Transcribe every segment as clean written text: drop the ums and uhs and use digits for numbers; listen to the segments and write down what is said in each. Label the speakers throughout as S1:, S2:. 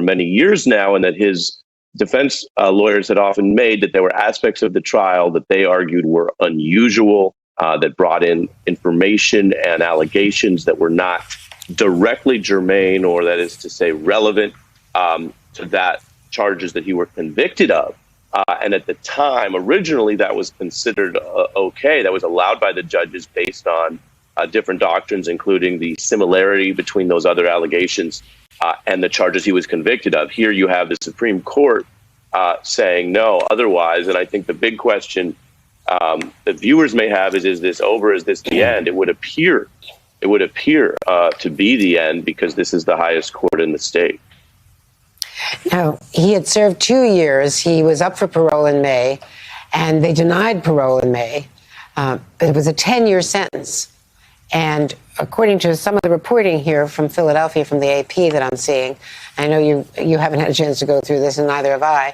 S1: for many years now, and that his defense lawyers had often made that there were aspects of the trial that they argued were unusual, that brought in information and allegations that were not directly germane, or that is to say relevant to that charges that he were convicted of. And at the time, originally, that was considered okay. That was allowed by the judges based on different doctrines, including the similarity between those other allegations and the charges he was convicted of. Here you have the Supreme Court saying no, otherwise. And I think the big question that viewers may have is this over? Is this the end? It would appear to be the end, because this is the highest court in the state.
S2: Now, he had served 2 years. He was up for parole in May, and they denied parole in May. It was a 10-year sentence. And according to some of the reporting here from Philadelphia, from the AP that I'm seeing, I know you haven't had a chance to go through this, and neither have I,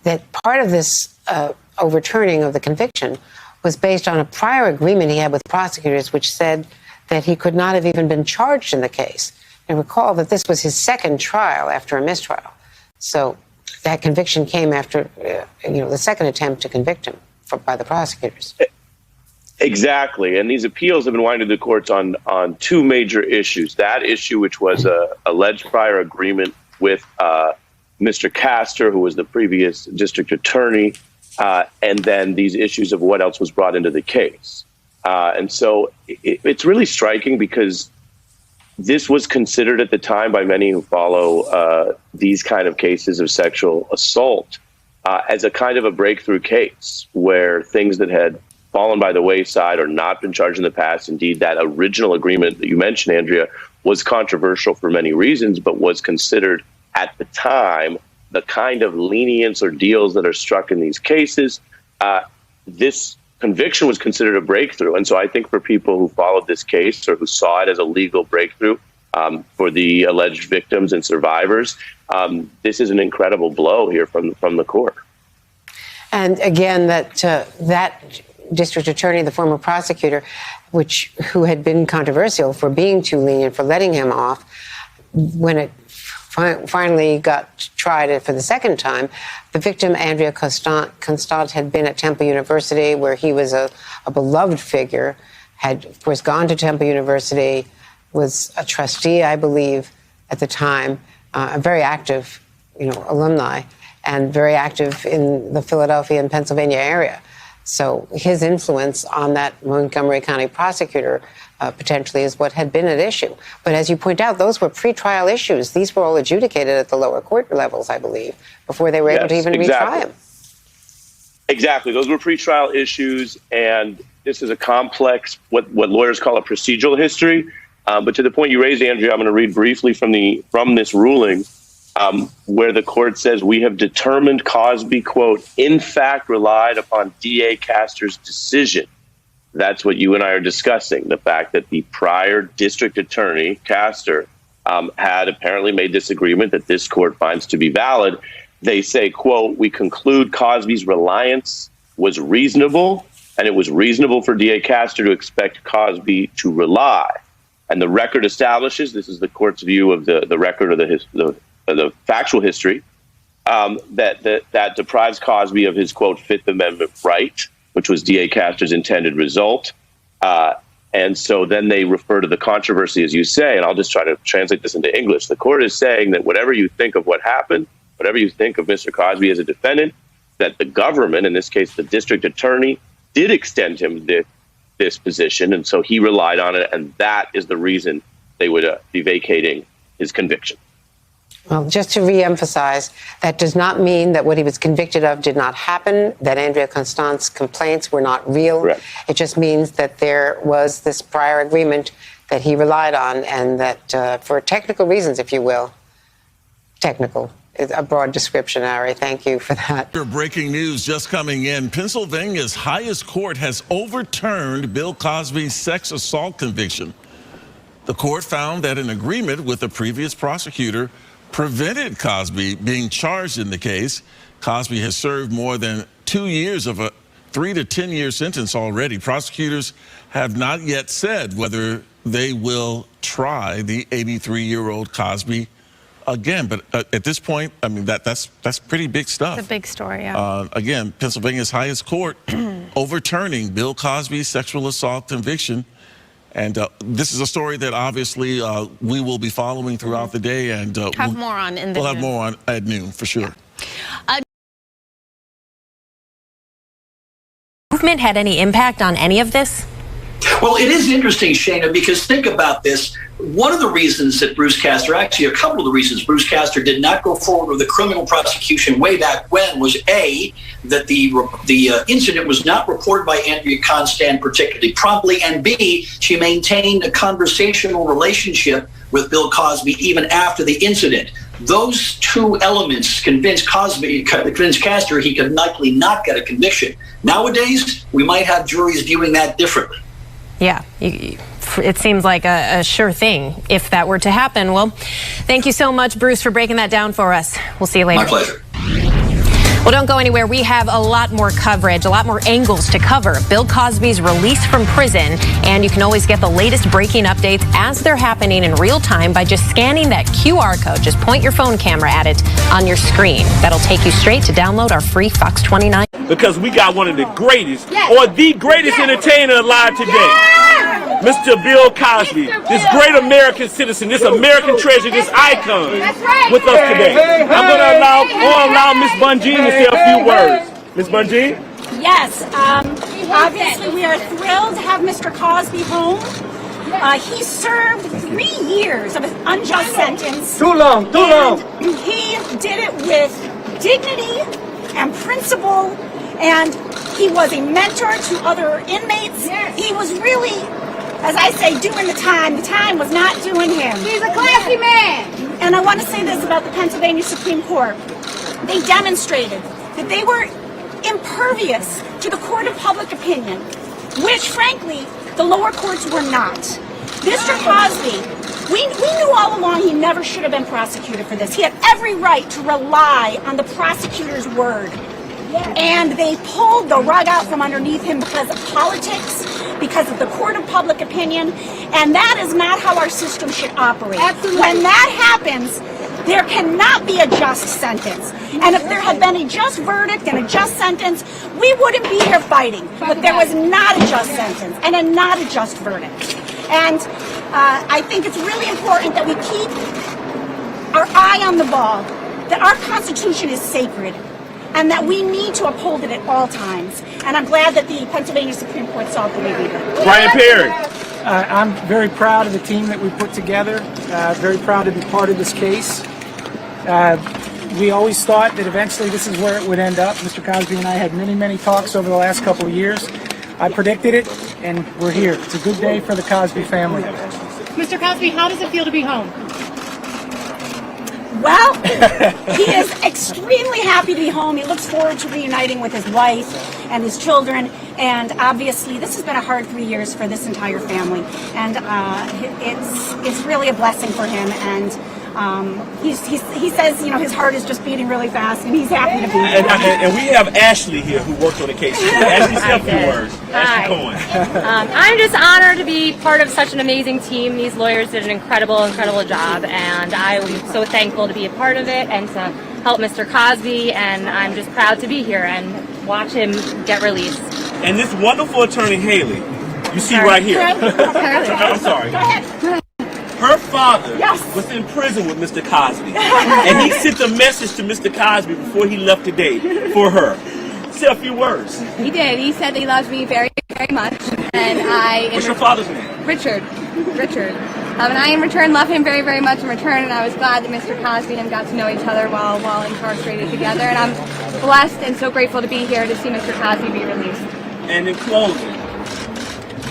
S2: that part of this overturning of the conviction was based on a prior agreement he had with prosecutors, which said that he could not have even been charged in the case. And recall that this was his second trial after a mistrial. So that conviction came after, the second attempt to convict him by the prosecutors.
S1: Exactly. And these appeals have been winding to the courts on two major issues. That issue, which was a alleged prior agreement with Mr. Castor, who was the previous district attorney, and then these issues of what else was brought into the case. And so it's really striking, because this was considered at the time by many who follow these kind of cases of sexual assault as a kind of a breakthrough case, where things that had fallen by the wayside or not been charged in the past. Indeed, that original agreement that you mentioned, Andrea, was controversial for many reasons, but was considered at the time the kind of lenience or deals that are struck in these cases. This conviction was considered a breakthrough. And so I think for people who followed this case, or who saw it as a legal breakthrough for the alleged victims and survivors, this is an incredible blow here from the court.
S2: And again, that district attorney, the former prosecutor, who had been controversial for being too lenient, for letting him off, when it finally got tried for the second time, the victim, AndreaConstand, had been at Temple University, where he was a beloved figure, had, of course, gone to Temple University, was a trustee, I believe, at the time, a very active, alumni, and very active in the Philadelphia and Pennsylvania area. So his influence on that Montgomery County prosecutor potentially is what had been at issue. But as you point out, those were pretrial issues. These were all adjudicated at the lower court levels, I believe, before they were able to even retry him.
S1: Exactly. Those were pretrial issues, and this is a complex, what lawyers call a procedural history. But to the point you raised, Andrea, I'm going to read briefly from this ruling, where the court says, "We have determined Cosby, quote, in fact relied upon D.A. Castor's decision." That's what you and I are discussing, the fact that the prior district attorney, Castor, had apparently made this agreement that this court finds to be valid. They say, quote, "We conclude Cosby's reliance was reasonable, and it was reasonable for D.A. Castor to expect Cosby to rely." And the record establishes, this is the court's view of the record of the factual history, that deprives Cosby of his, quote, Fifth Amendment right, which was D.A. Castor's intended result. And so then they refer to the controversy, as you say, and I'll just try to translate this into English. The court is saying that whatever you think of what happened, whatever you think of Mr. Cosby as a defendant, that the government, in this case the district attorney, did extend him this position, and so he relied on it, and that is the reason they would be vacating his conviction.
S2: Well, just to reemphasize, that does not mean that what he was convicted of did not happen, that AndreaConstand's complaints were not real. Correct. It just means that there was this prior agreement that he relied on, and that for technical reasons, if you will, technical is a broad description, Ari. Thank you for that.
S3: Breaking news just coming in. Pennsylvania's highest court has overturned Bill Cosby's sex assault conviction. The court found that an agreement with the previous prosecutor prevented Cosby being charged in the case. Cosby has served more than 2 years of a 3 to 10 year sentence already. Prosecutors have not yet said whether they will try the 83-year-old Cosby again, but at this point, I mean, that's pretty big stuff.
S4: It's a big story, yeah.
S3: Again, Pennsylvania's highest court overturning Bill Cosby's sexual assault conviction. And this is a story that obviously we will be following throughout the day. And
S4: have more on in the
S3: We'll have more on at noon, for sure.
S4: Yeah.
S5: Movement had any impact on any of this?
S6: Well, it is interesting, Shana, because think about this. One of the reasons that Bruce Castor, actually a couple of the reasons Bruce Castor did not go forward with a criminal prosecution way back when was A, that the incident was not reported by AndreaConstand particularly promptly, and B, she maintained a conversational relationship with Bill Cosby even after the incident. Those two elements convinced Castor he could likely not get a conviction. Nowadays, we might have juries viewing that differently.
S5: Yeah, it seems like a sure thing if that were to happen. Well, thank you so much, Bruce, for breaking that down for us. We'll see you later.
S6: My pleasure.
S5: Well, don't go anywhere. We have a lot more coverage, a lot more angles to cover. Bill Cosby's release from prison, and you can always get the latest breaking updates as they're happening in real time by just scanning that QR code. Just point your phone camera at it on your screen. That'll take you straight to download our free Fox 29.
S7: Because we got one of the greatest, or the greatest entertainer alive today. Mr. Bill Cosby, this great American citizen, this American treasure, this icon with us today. I'm going to allow Ms. Bunjean to say a few words. Ms. Bunjean?
S8: Yes, obviously we are thrilled to have Mr. Cosby home. He served 3 years of an unjust sentence.
S7: Too long.
S8: He did it with dignity and principle, and he was a mentor to other inmates. He was really, as I say, doing the time. The time was not doing him.
S9: He's a classy man.
S8: And I want to say this about the Pennsylvania Supreme Court. They demonstrated that they were impervious to the court of public opinion, which, frankly, the lower courts were not. Mr. Cosby, we knew all along he never should have been prosecuted for this. He had every right to rely on the prosecutor's word. And they pulled the rug out from underneath him because of politics, because of the court of public opinion, and that is not how our system should operate.
S9: Absolutely.
S8: When that happens, there cannot be a just sentence. And if there had been a just verdict and a just sentence, we wouldn't be here fighting. But there was not a just sentence and not a just verdict. And I think it's really important that we keep our eye on the ball, that our Constitution is sacred, and that we need to uphold it at all times. And I'm glad that the Pennsylvania Supreme Court saw it the way we did.
S7: Brian Perry.
S10: I'm very proud of the team that we put together, very proud to be part of this case. We always thought that eventually this is where it would end up. Mr. Cosby and I had many, many talks over the last couple of years. I predicted it, and we're here. It's a good day for the Cosby family.
S9: Mr. Cosby, how does it feel to be home?
S8: Well, he is extremely happy to be home. He looks forward to reuniting with his wife and his children. And obviously, this has been a hard 3 years for this entire family. And it's really a blessing for him. And he says, you know, his heart is just beating really fast, and he's happy to be here.
S7: And we have Ashley here who worked on the case. Ashley, say a few words. Ashley Cohen.
S11: I'm just honored to be part of such an amazing team. These lawyers did an incredible job, and I'm so thankful to be a part of it and to help Mr. Cosby, and I'm just proud to be here and watch him get released.
S7: And this wonderful attorney, Haley, you see right here. I'm sorry.
S8: Go ahead.
S7: Her father
S8: Yes.
S7: was in prison with Mr. Cosby, and he sent a message to Mr. Cosby before he left today for her. Say a few words.
S11: He did. He said that he loves me very, very much, and I.
S7: What's your father's name?
S11: Richard. And I in return love him very, very much in return, and I was glad that Mr. Cosby and him got to know each other while incarcerated together, and I'm blessed and so grateful to be here to see Mr. Cosby be released.
S7: And in closing,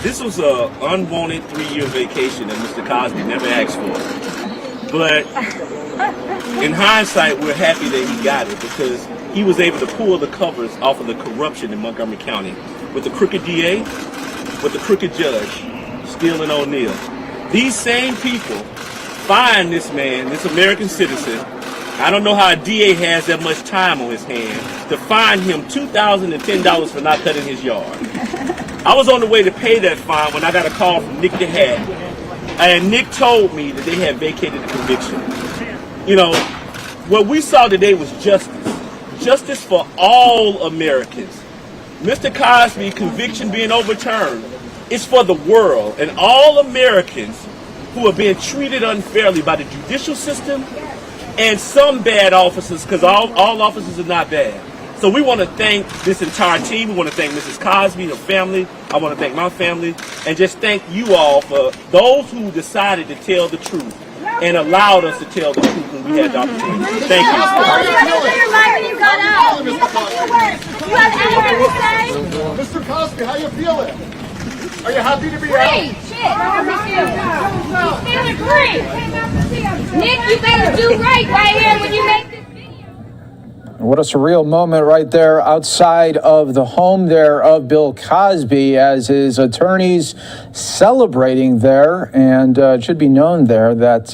S7: this was an unwanted 3-year vacation that Mr. Cosby never asked for. But in hindsight, we're happy that he got it because he was able to pull the covers off of the corruption in Montgomery County with the crooked DA, with the crooked judge, Steele and O'Neill. These same people find this man, this American citizen. I don't know how a DA has that much time on his hands to fine him $2,010 for not cutting his yard. I was on the way to pay that fine when I got a call from Nick the Hat, and Nick told me that they had vacated the conviction. You know, what we saw today was justice. Justice for all Americans. Mr. Cosby conviction being overturned is for the world and all Americans who are being treated unfairly by the judicial system and some bad officers, because all officers are not bad. So we want to thank this entire team. We want to thank Mrs. Cosby, her family. I want to thank my family, and just thank you all for those who decided to tell the truth and allowed us to tell the truth when we had the opportunity. Thank you.
S12: Mr. Cosby, how you feeling? Are you happy to be out?
S9: He's feeling great. Nick, you better do right here when you make this video.
S13: What a surreal moment right there outside of the home there of Bill Cosby as his attorneys celebrating there. And it should be known there that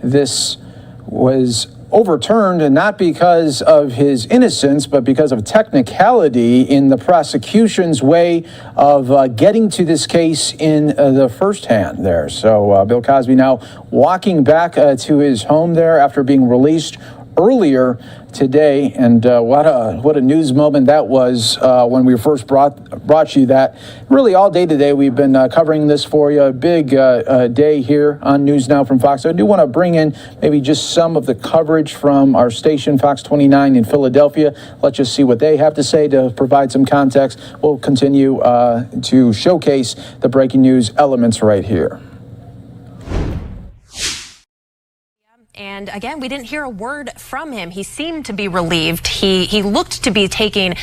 S13: this was overturned, and not because of his innocence, but because of technicality in the prosecution's way of getting to this case in the first hand there. So Bill Cosby now walking back to his home there after being released earlier today, and what a news moment that was when we first brought you that. Really all day today we've been covering this for you. A big day here on News Now from Fox. I do want to bring in maybe just some of the coverage from our station, Fox 29 in Philadelphia. Let's just see what they have to say to provide some context. We'll continue to showcase the breaking news elements right here.
S5: And again, we didn't hear a word from him. He seemed to be relieved. He looked to be taking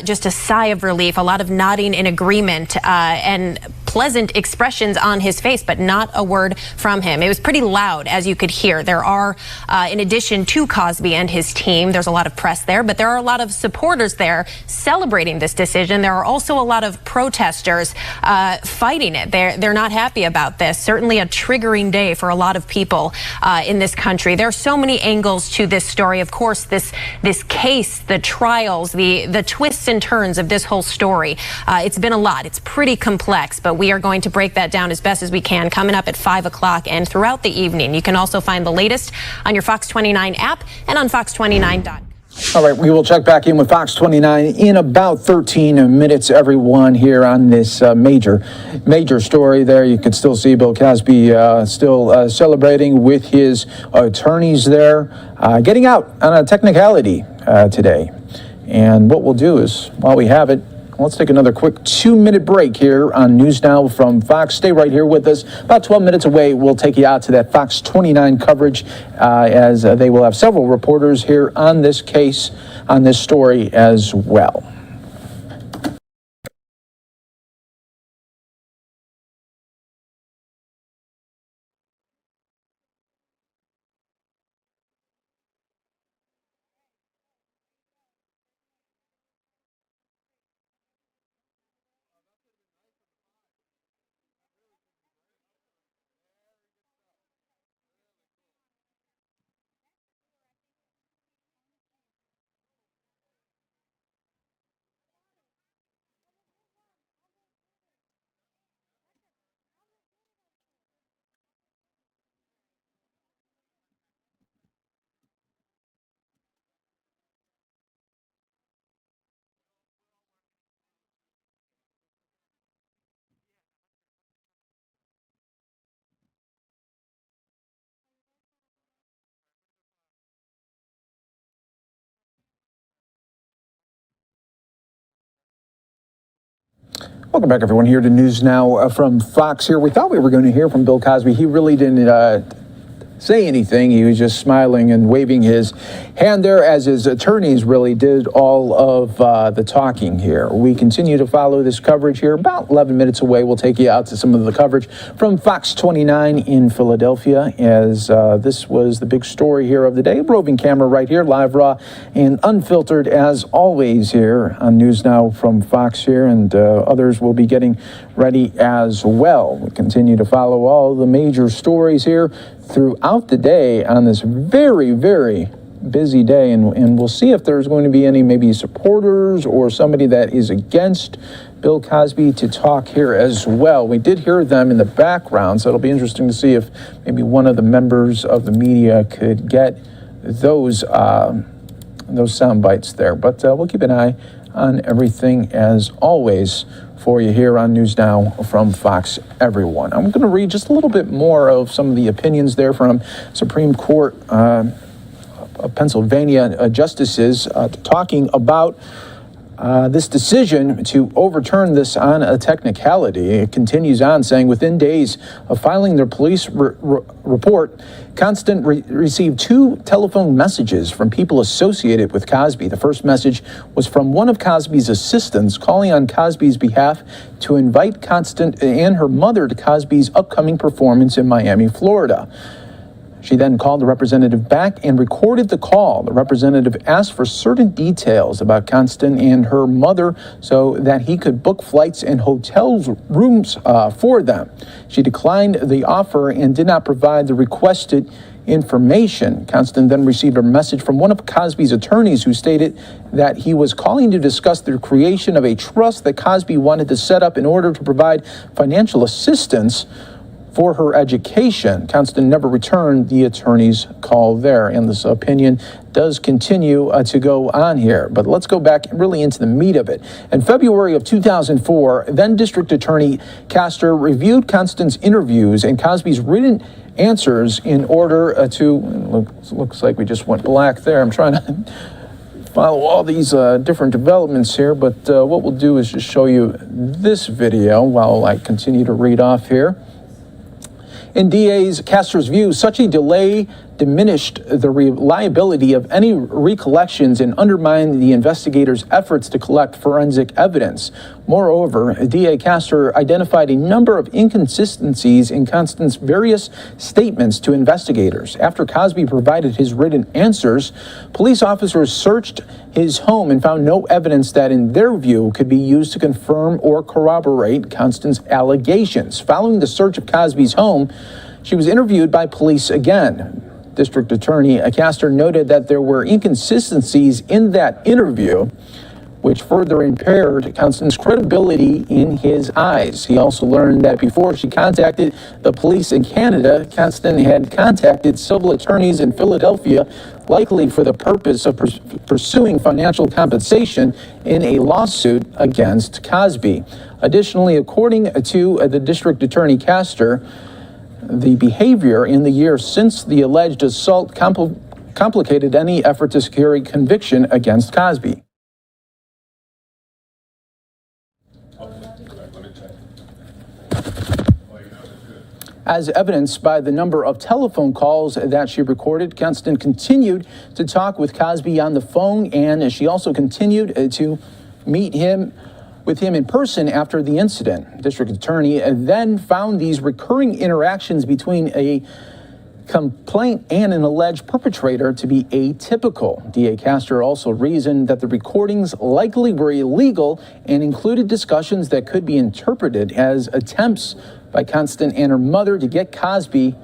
S5: just a sigh of relief, a lot of nodding in agreement and pleasant expressions on his face, but not a word from him. It was pretty loud, as you could hear. There are, in addition to Cosby and his team, there's a lot of press there, but there are a lot of supporters there celebrating this decision. There are also a lot of protesters fighting it. They're not happy about this. Certainly a triggering day for a lot of people in this country. There are so many angles to this story. Of course, this case, the trials, the twists and turns of this whole story. It's been a lot. It's pretty complex, but we are going to break that down as best as we can coming up at 5 o'clock and throughout the evening. You can also find the latest on your Fox 29 app and on fox29.com.
S13: All right, we will check back in with Fox 29 in about 13 minutes, everyone, here on this major story there. You can still see Bill Cosby still celebrating with his attorneys there, getting out on a technicality today. And what we'll do is, while we have it, let's take another quick 2-minute break here on News Now from Fox. Stay right here with us. About 12 minutes away, we'll take you out to that Fox 29 coverage as they will have several reporters here on this case, on this story as well. Welcome back, everyone, here to News Now from Fox here. We thought we were going to hear from Bill Cosby. He really didn't say anything. He was just smiling and waving his hand there as his attorneys really did all of the talking here. We continue to follow this coverage here. About 11 minutes away, we'll take you out to some of the coverage from Fox 29 in Philadelphia as this was the big story here of the day. Roving camera right here, live, raw, and unfiltered as always here on News Now from Fox here, and others will be getting ready as well. We continue to follow all the major stories here throughout the day on this very, very busy day, and we'll see if there's going to be any maybe supporters or somebody that is against Bill Cosby to talk here as well. We did hear them in the background, so it'll be interesting to see if maybe one of the members of the media could get those sound bites there. But we'll keep an eye on everything as always for you here on News Now from Fox Everyone. I'm going to read just a little bit more of some of the opinions there from Supreme Court of Pennsylvania justices talking about this decision to overturn this on a technicality. It continues on saying, within days of filing their police report, Constand received 2 telephone messages from people associated with Cosby. The first message was from one of Cosby's assistants calling on Cosby's behalf to invite Constand and her mother to Cosby's upcoming performance in Miami, Florida. She then called the representative back and recorded the call. The representative asked for certain details about Constand and her mother so that he could book flights and hotel rooms for them. She declined the offer and did not provide the requested information. Constand then received a message from one of Cosby's attorneys who stated that he was calling to discuss the creation of a trust that Cosby wanted to set up in order to provide financial assistance for her education. Constand never returned the attorney's call there, and this opinion does continue to go on here. But let's go back really into the meat of it. In February of 2004, then District Attorney Castor reviewed Constand's interviews and Cosby's written answers in order looks like we just went black there. I'm trying to follow all these different developments here, but what we'll do is just show you this video while I continue to read off here. In DA's Castor's view, such a delay diminished the reliability of any recollections and undermined the investigators' efforts to collect forensic evidence. Moreover, DA Castor identified a number of inconsistencies in Constand's various statements to investigators. After Cosby provided his written answers, police officers searched his home and found no evidence that, in their view, could be used to confirm or corroborate Constand's allegations. Following the search of Cosby's home, she was interviewed by police again. District Attorney Castor noted that there were inconsistencies in that interview, which further impaired Constand's credibility in his eyes. He also learned that before she contacted the police in Canada, Constand had contacted civil attorneys in Philadelphia, likely for the purpose of pursuing financial compensation in a lawsuit against Cosby. Additionally, according to the District Attorney Castor, the behavior in the years since the alleged assault complicated any effort to secure a conviction against Cosby. As evidenced by the number of telephone calls that she recorded, Constand continued to talk with Cosby on the phone, and she also continued to meet with him in person after the incident. District Attorney then found these recurring interactions between a complaint and an alleged perpetrator to be atypical. DA Castor also reasoned that the recordings likely were illegal and included discussions that could be interpreted as attempts by Constand and her mother to get Cosby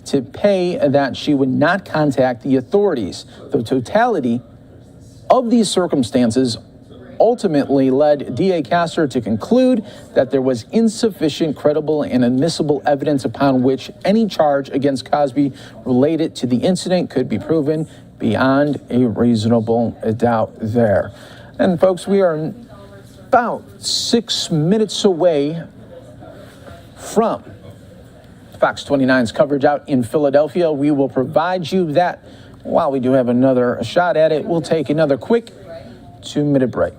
S13: to pay that she would not contact the authorities. The totality of these circumstances ultimately led DA Castor to conclude that there was insufficient credible and admissible evidence upon which any charge against Cosby related to the incident could be proven beyond a reasonable doubt there. And folks, we are about 6 minutes away from Fox 29's coverage out in Philadelphia. We will provide you that. While we do have another shot at it, we'll take another quick 2-minute break.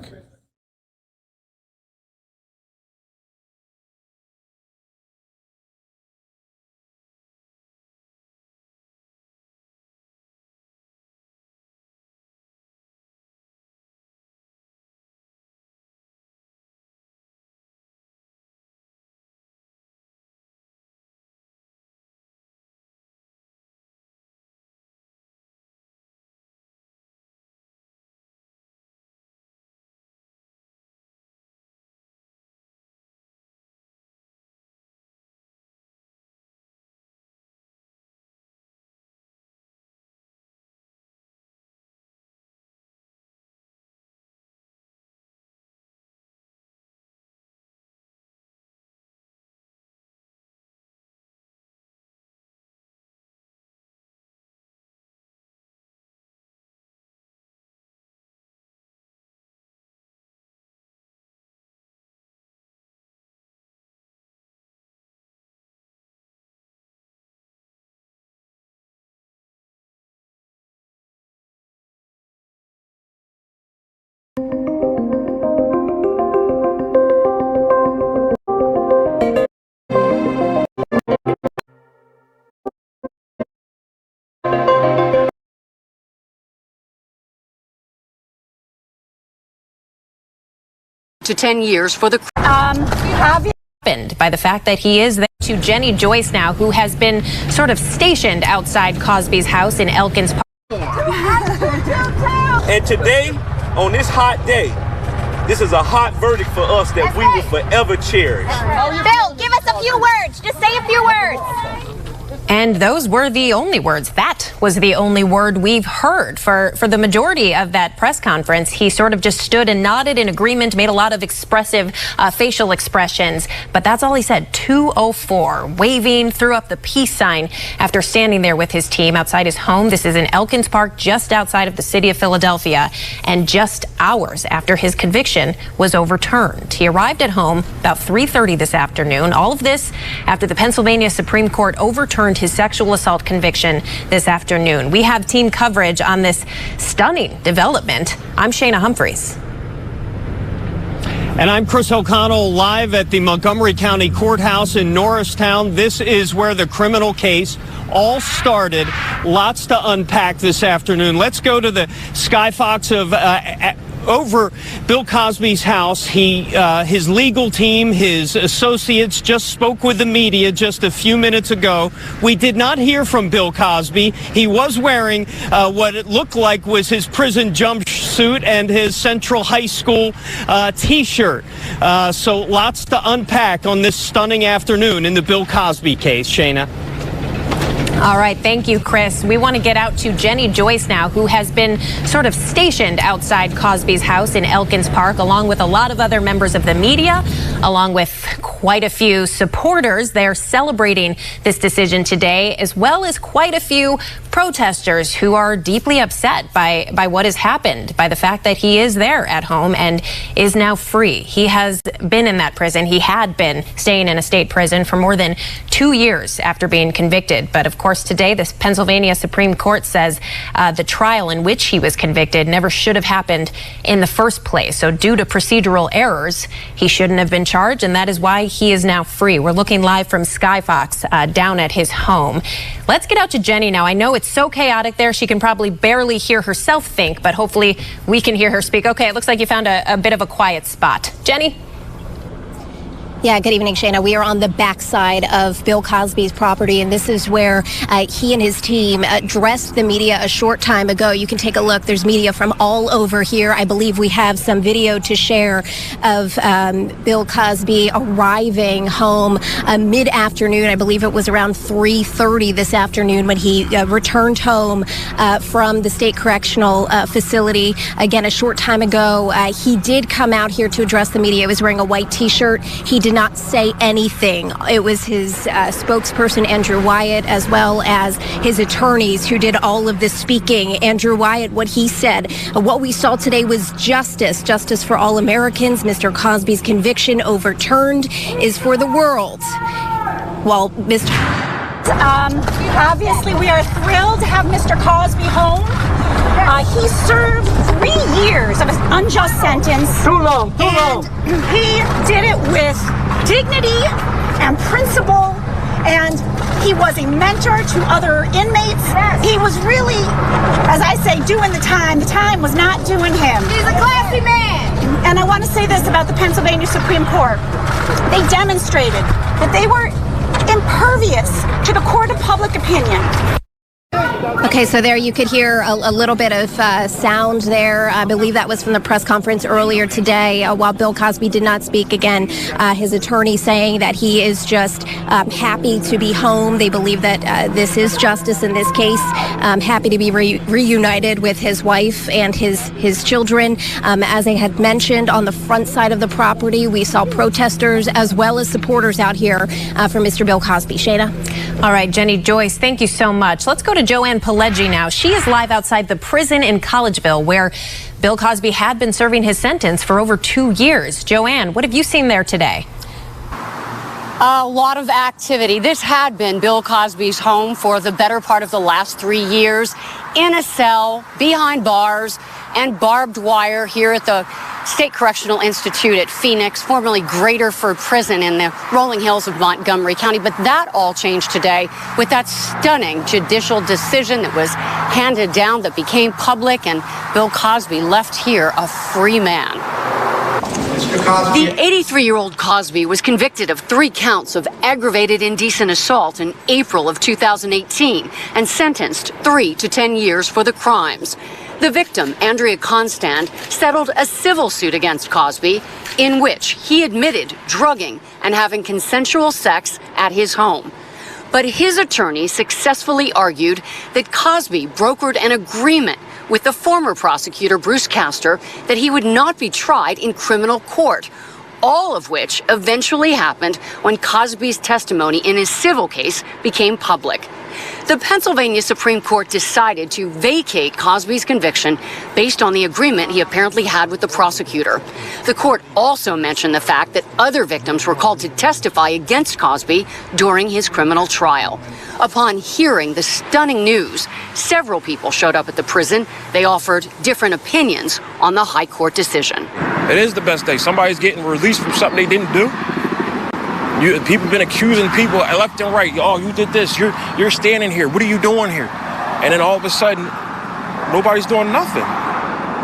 S14: to 10 years for the
S5: by the fact that he is there. To Jenny Joyce now, who has been sort of stationed outside Cosby's house in Elkins Park.
S7: And today, on this hot day, this is a hot verdict for us that we will forever cherish.
S15: Bill, give us a few words. Just say a few words.
S5: And those were the only words. That was the only word we've heard for the majority of that press conference. He sort of just stood and nodded in agreement, made a lot of expressive facial expressions. But that's all he said. 204, waving, threw up the peace sign after standing there with his team outside his home. This is in Elkins Park, just outside of the city of Philadelphia, and just hours after his conviction was overturned. He arrived at home about 3:30 this afternoon. All of this after the Pennsylvania Supreme Court overturned his sexual assault conviction this afternoon. We have team coverage on this stunning development. I'm Shayna Humphreys.
S16: And I'm Chris O'Connell, live at the Montgomery County Courthouse in Norristown. This is where the criminal case all started. Lots to unpack this afternoon. Let's go to the Skyfox of over Bill Cosby's house. His legal team, his associates just spoke with the media just a few minutes ago. We did not hear from Bill Cosby. He was wearing what it looked like was his prison jumpsuit and his Central High School T-shirt. So lots to unpack on this stunning afternoon in the Bill Cosby case. Shayna.
S5: All right, thank you, Chris. We want to get out to Jenny Joyce now, who has been sort of stationed outside Cosby's house in Elkins Park, along with a lot of other members of the media, along with quite a few supporters. They're celebrating this decision today, as well as quite a few protesters who are deeply upset by what has happened, by the fact that he is there at home and is now free. He has been in that prison. He had been staying in a state prison for more than 2 years after being convicted. But of course, today, the Pennsylvania Supreme Court says the trial in which he was convicted never should have happened in the first place. So due to procedural errors, he shouldn't have been charged, and that is why he is now free. We're looking live from Skyfox down at his home. Let's get out to Jenny now. I know it's so chaotic there, she can probably barely hear herself think, but hopefully we can hear her speak. Okay, it looks like you found a bit of a quiet spot. Jenny?
S15: Yeah, good evening, Shayna. We are on the backside of Bill Cosby's property, and this is where he and his team addressed the media a short time ago. You can take a look. There's media from all over here. I believe we have some video to share of Bill Cosby arriving home mid-afternoon. I believe it was around 3:30 this afternoon when he returned home from the state correctional facility. Again, a short time ago, he did come out here to address the media. He was wearing a white T-shirt. He did not say anything. It was his spokesperson, Andrew Wyatt, as well as his attorneys who did all of the speaking. Andrew Wyatt, what he said, what we saw today was justice for all Americans. Mr. Cosby's conviction overturned is for the world. Well,
S8: Obviously, we are thrilled to have Mr. Cosby home. He served 3 years of an unjust sentence.
S12: Too long.
S8: He did it with dignity and principle, and he was a mentor to other inmates. He was really, as I say, doing the time. The time was not doing him.
S15: He's a classy man.
S8: And I want to say this about the Pennsylvania Supreme Court. They demonstrated that they were impervious to the court of public opinion.
S15: Okay, so there you could hear a little bit of sound there. I believe that was from the press conference earlier today. While Bill Cosby did not speak again, his attorney saying that he is just happy to be home. They believe that this is justice in this case. Happy to be reunited with his wife and his children. As I had mentioned, on the front side of the property, we saw protesters as well as supporters out here for Mr. Bill Cosby. Shayna?
S5: All right, Jenny Joyce, thank you so much. Let's go to Joanne Pileggi now. She is live outside the prison in Collegeville, where Bill Cosby had been serving his sentence for over 2 years. Joanne, what have you seen there today?
S14: A lot of activity. This had been Bill Cosby's home for the better part of the last 3 years, in a cell, behind bars, and barbed wire here at the State Correctional Institute at Phoenix, formerly Graterford Prison in the rolling hills of Montgomery County. But that all changed today with that stunning judicial decision that was handed down, that became public, and Bill Cosby left here a free man.
S12: Mr. Cosby.
S14: The 83-year-old Cosby was convicted of 3 counts of aggravated indecent assault in April of 2018 and sentenced 3 to 10 years for the crimes. The victim, AndreaConstand, settled a civil suit against Cosby in which he admitted drugging and having consensual sex at his home. But his attorney successfully argued that Cosby brokered an agreement with the former prosecutor, Bruce Castor, that he would not be tried in criminal court, all of which eventually happened when Cosby's testimony in his civil case became public. The Pennsylvania Supreme Court decided to vacate Cosby's conviction based on the agreement he apparently had with the prosecutor. The court also mentioned the fact that other victims were called to testify against Cosby during his criminal trial. Upon hearing the stunning news, several people showed up at the prison. They offered different opinions on the high court decision.
S17: It is the best day. Somebody's getting released from something they didn't do. People have been accusing people left and right. Oh, you did this. You're standing here. What are you doing here? And then all of a sudden, nobody's doing nothing.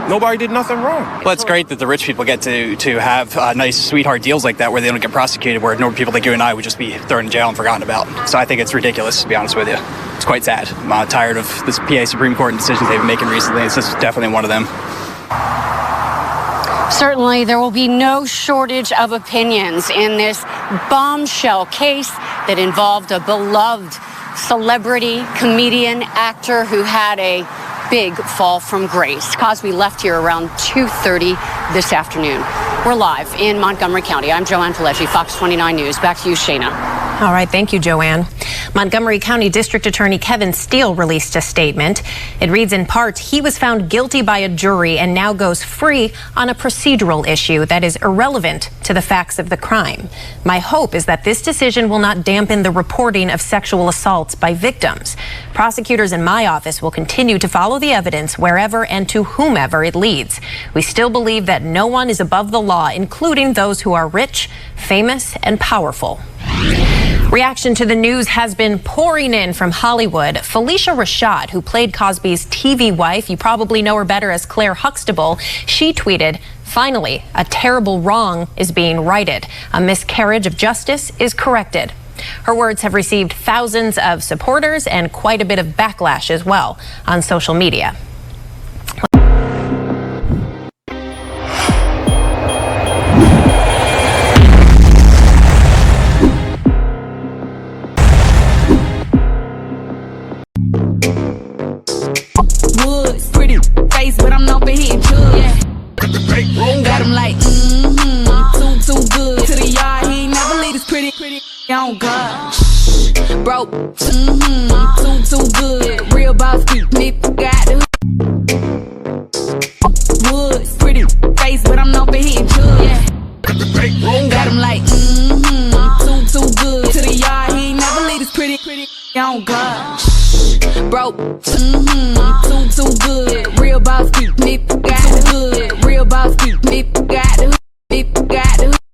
S17: Nobody did nothing wrong.
S18: Well, it's great that the rich people get to have nice sweetheart deals like that where they don't get prosecuted, where normal people like you and I would just be thrown in jail and forgotten about. So I think it's ridiculous, to be honest with you. It's quite sad. I'm tired of this PA Supreme Court and decisions they've been making recently. This is definitely one of them.
S14: Certainly, there will be no shortage of opinions in this bombshell case that involved a beloved celebrity, comedian, actor who had a big fall from grace. Cosby left here around 2:30 this afternoon. We're live in Montgomery County. I'm Joanne Phylicia, Fox 29 News. Back to you, Shayna.
S5: All right, thank you, Joanne. Montgomery County District Attorney Kevin Steele released a statement. It reads in part, he was found guilty by a jury and now goes free on a procedural issue that is irrelevant to the facts of the crime. My hope is that this decision will not dampen the reporting of sexual assaults by victims. Prosecutors in my office will continue to follow the evidence wherever and to whomever it leads. We still believe that no one is above the law, including those who are rich, famous, and powerful. Reaction to the news has been pouring in from Hollywood. PhyliciaRashad, who played Cosby's TV wife, you probably know her better as Claire Huxtable, she tweeted, "Finally, a terrible wrong is being righted. A miscarriage of justice is corrected." Her words have received thousands of supporters and quite a bit of backlash as well on social media.
S9: But I'm known for hitting drugs. Got him like, too good. To the yard, he ain't never leave us pretty. On God. Broke, too good. Real boss, nip, got the woods. Pretty face, but I'm known for hitting drugs. Got him like, too good. To the yard, he ain't never leave us pretty. On God. Broke, too good. Real boss, nip, got the good. Real boss, nip.